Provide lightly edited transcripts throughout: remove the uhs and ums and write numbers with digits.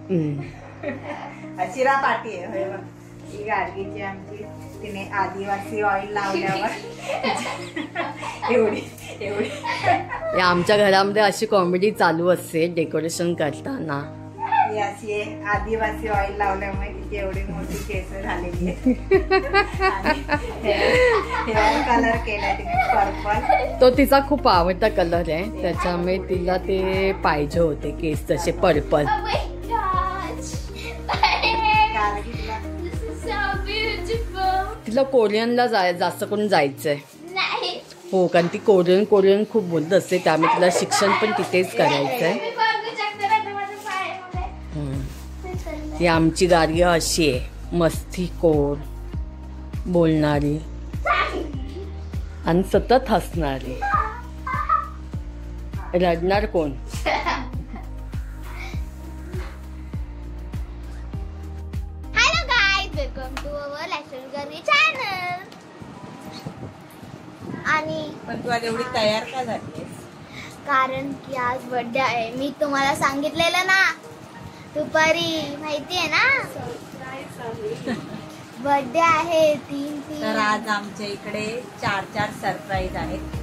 शिरा पार्टी आहे ही गाडगीची आमची. तिने आदिवासी ऑइल लावल्यावर एवढी एवढी आमच्या घरामध्ये अशी कॉमेडी चालू असते डेकोरेशन करताना. ही अशी आदिवासी ऑइल लावल्यामुळे तिची एवढी मोठी केस झालेली आहे. हेअर कलर केलाय तिने पर्पल. तो तिचा खूप आवडता कलर आहे, त्याच्यामुळे तिला ते पाहिजे होते केस तसे पर्पल. तिला कोरियनला जास्त करून जायचंय. हो, कारण ती कोरियन खूप बोलत असते, त्यामुळे तिला शिक्षण पण तिथेच करायचंय. ही आमची गार्गी अशी आहे, मस्तीखोर, बोलणारी आणि सतत हसणारी. रडणार कोण? आणि पण तू आज एवढी तयार का झालीस? कारण की आज बर्थडे आहे. मी तुम्हाला सांगितलेलं ना दुपारी, माहिती आहे ना बर्थडे आहे 3. तर आज आमच्या इकडे 4 सरप्राईज आहेत.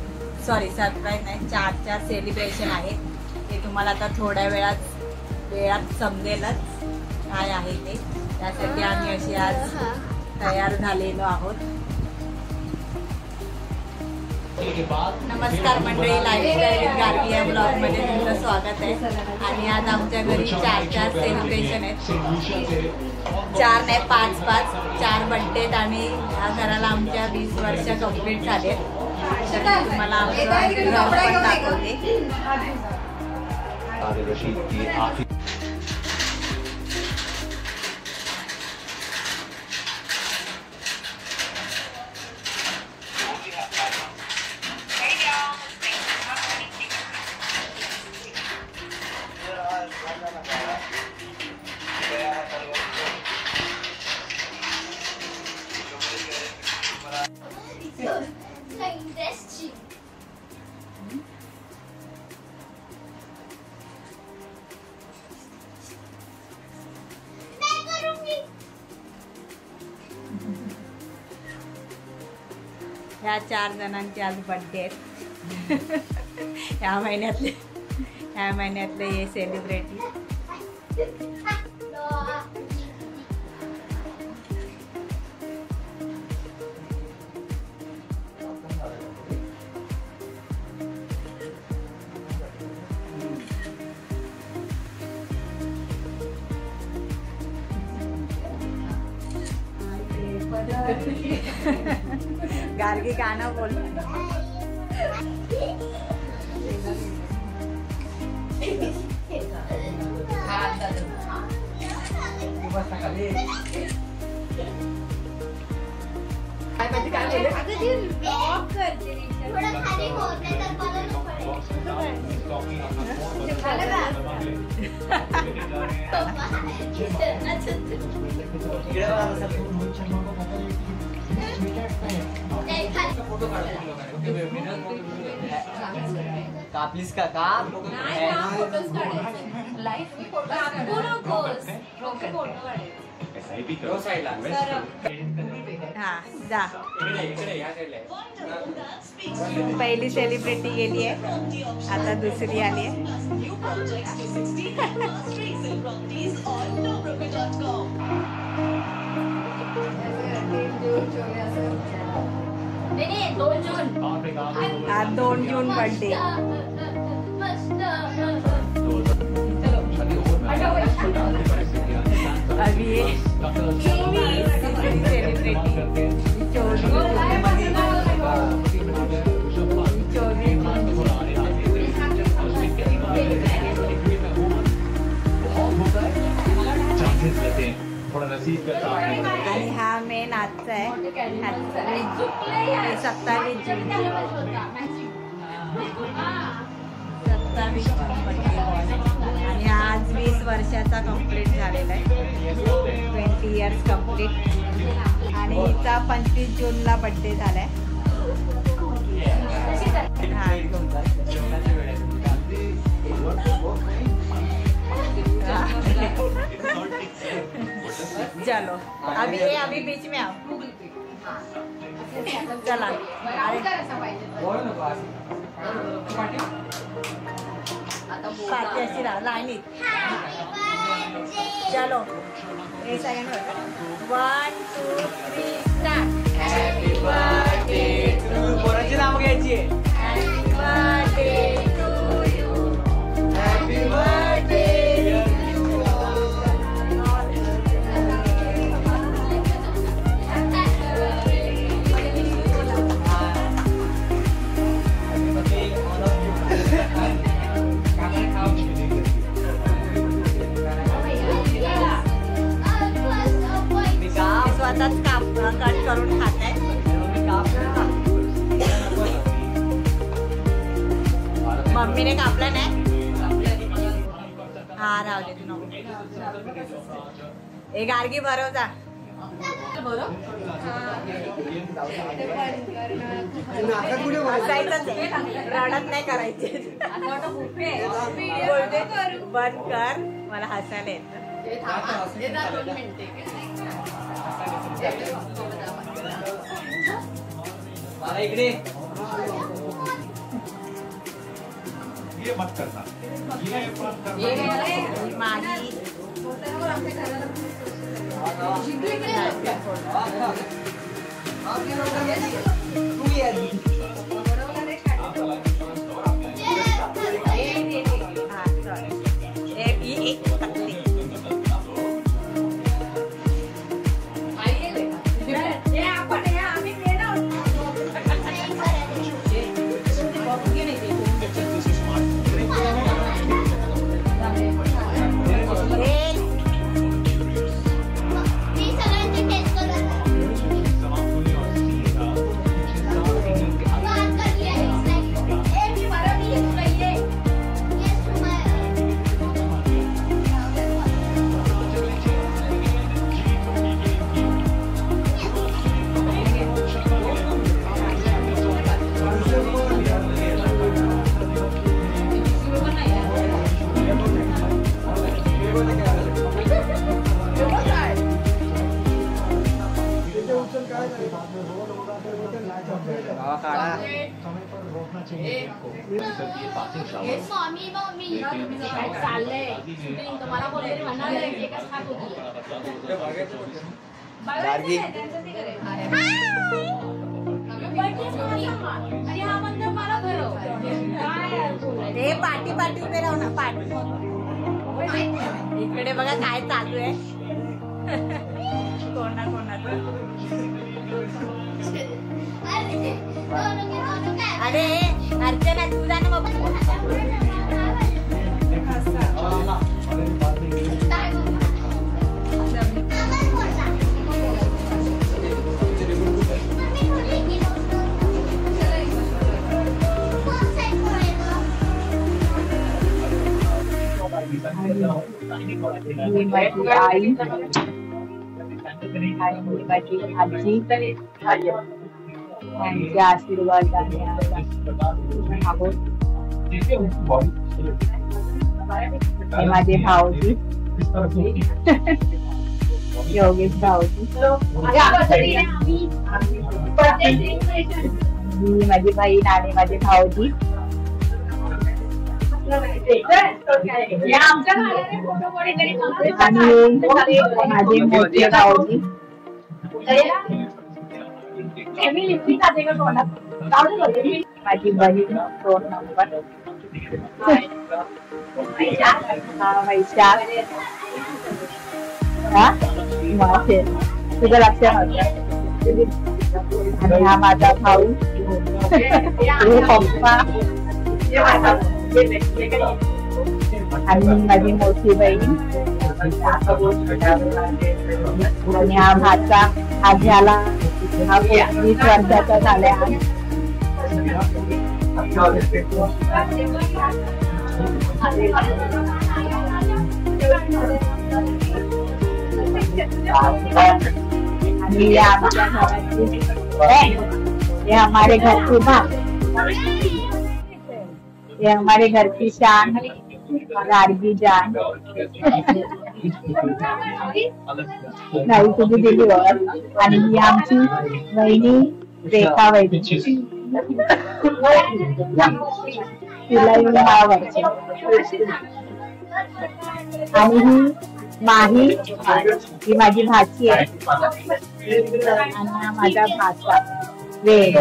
सॉरी, सरप्राईज नाही, 4 सेलिब्रेशन आहेत. ते तुम्हाला आता थोड्या वेळात समजेलच काय आहे ते. त्यासाठी आम्ही अशी आज तयार झालेलो आहोत. नमस्कार मंडळी, लाईफस्टाईल विथ गार्गी या ब्लॉग मध्ये तुमचं स्वागत आहे. आणि आज आमच्या घरी 4 सेलिब्रेशन आहेत. 4 नाही 5 4 बर्थडे आहेत. आणि ह्या घराला आमच्या 20 वर्ष कंप्लीट झाले. तर तुम्हाला आमचं घर पण दाखवते. ह्या 4 जणांचे आज बर्थडे आहेत. ह्या महिन्यातले हे सेलिब्रिटी. गार्गी गाणं बोल. प्लीज काका जा. पहिली सेलिब्रिटी गेली आहे, आता दुसरी आली आहे. आज 2 जून बर्थडे. अभी आणि हा मेन आजचा आहे. 27 जून. 27 आणि आज 20 वर्षाचा कंप्लीट झालेला आहे. 20 इयर्स कंप्लीट. आणि हिचा 25 जूनला बर्थडे झालाय. चलो अभी बीच में आओ. चला पार्टी अशी राहा लाईनीत. चलो 1 2 3 स्टार्ट. हॅपी बर्थडे टू पोरांची नाव घ्यायची. Happy birthday to you. Happy birthday. स्वतःच कट करून खाते. मम्मीने कापला नाही. हा राहू दे तू. एक गार्गी भरव जा. असायचंच रडत नाही करायचे. बंद कर मला हसायला येतं. मला इकडे ये मत करना. माझी पार्टी पार्टी उभे राहू ना. पार्टी इकडे बघा काय चालू आहे. कोणाचं अरे अर्चना तुझा ना माझी आई आणि माझी आजी त्यांचे आशीर्वादाने आहोत. माझे भाऊजी योगेश भाऊजी, माझी बहीण आणि माझे भाऊजी, आणि माझे मोठे भाऊजी, माझी बहीण 2 नंबर वैशाख, तुझं लक्षात आणि हा माझा भाऊ पप्पा आणि माझी मोठी बहीण आणि हा भाचा आज झाला, हा 20 वर्षाचा झाला. आणि ये आमच्या घराची, ये हमारे घर की बात, ये हमारे घर की शान, गाडगी जान नाही तुम्ही दिली ओळख आणि ही आमची वहिनी रेखा वहिनी तिला येऊन नाव व्हायचे आणि ही माही ही माझी भाची आहे आणि हा माझा भाचा वेद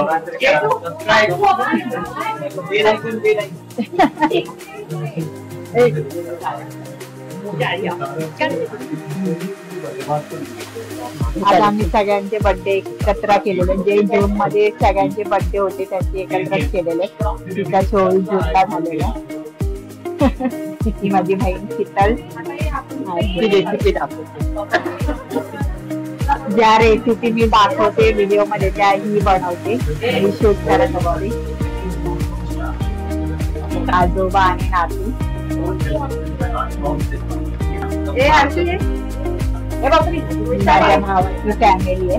आज आम्ही सगळ्यांचे बर्थडे एकत्र केलेले जे जून मध्ये सगळ्यांचे बर्थडे होते त्यांचे एकत्रच केलेले तिचा 24 जूनला झालेला ती माझी बहीण शीतल रेसिपी दाखवते ज्या रेसिपी मी दाखवते व्हिडिओ मध्ये त्या ही बनवते मी शूट करत होते आजोबा आणि नातू माझ्या भावाची फॅमिली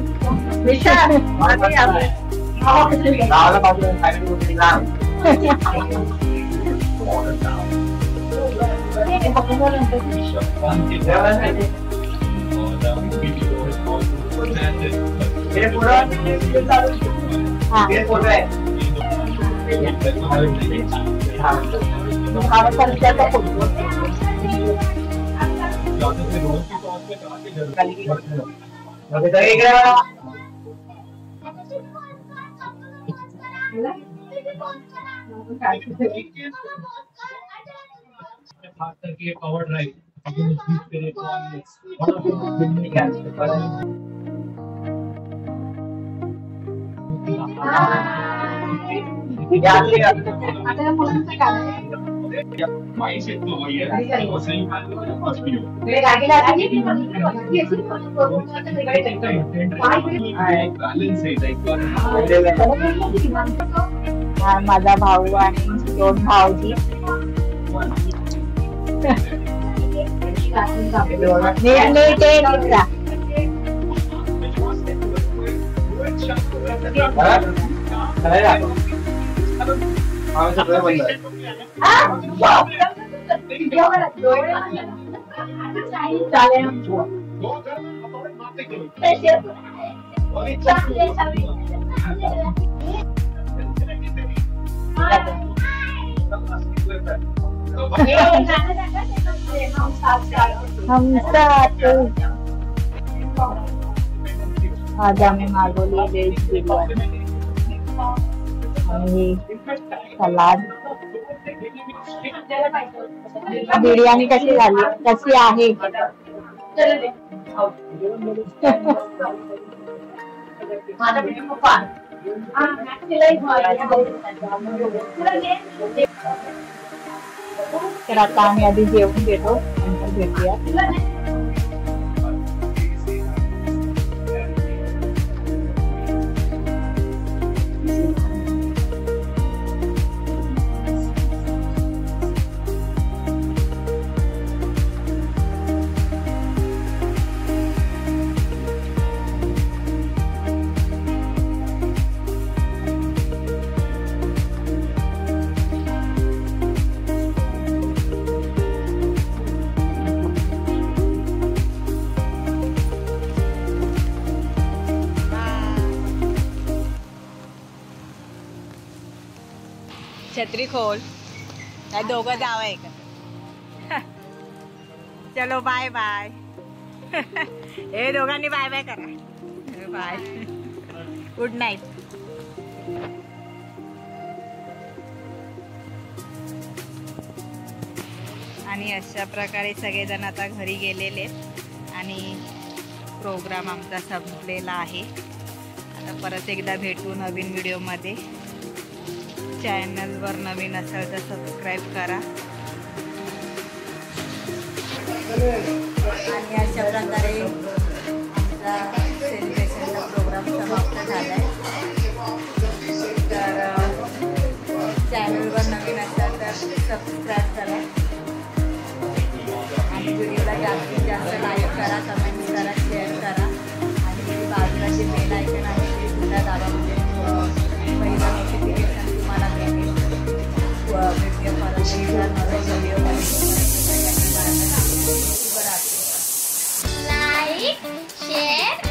पावर ड्राइव माझा भाऊ आणि 2 भाऊजी हम साथ आज आम्ही मागवली व्हेज बिर्याणी आणि सलाड बिर्याणी कशी झाली कशी आहे तर आता आम्ही आधी जेवून घेतो नंतर भेटूया छत्री खोल काय दोघं जावं एक चलो बाय बाय हे दोघांनी बाय बाय करा बाय गुड नाईट आणि अशा प्रकारे सगळेजण आता घरी गेलेले आणि प्रोग्राम आमचा संपलेला आहे आता परत एकदा भेटू नवीन व्हिडिओमध्ये चॅनलवर नवीन असेल तर सबस्क्राईब करा आणि अशा प्रकारे आमचा सेलिब्रेशनचा प्रोग्राम समाप्त झाला आहे तर चॅनलवर नवीन असाल तर सबस्क्राईब करा आणि व्हिडिओला जास्तीत जास्त लाईक करा कमेंट करा शेअर करा आणि बाजूला जे बेल आयकन आहे ते सुद्धा दाबा म्हणजे पहिला नोटिफिकेशन तुम्हाला भेटेल परत व्हिडिओ शेअर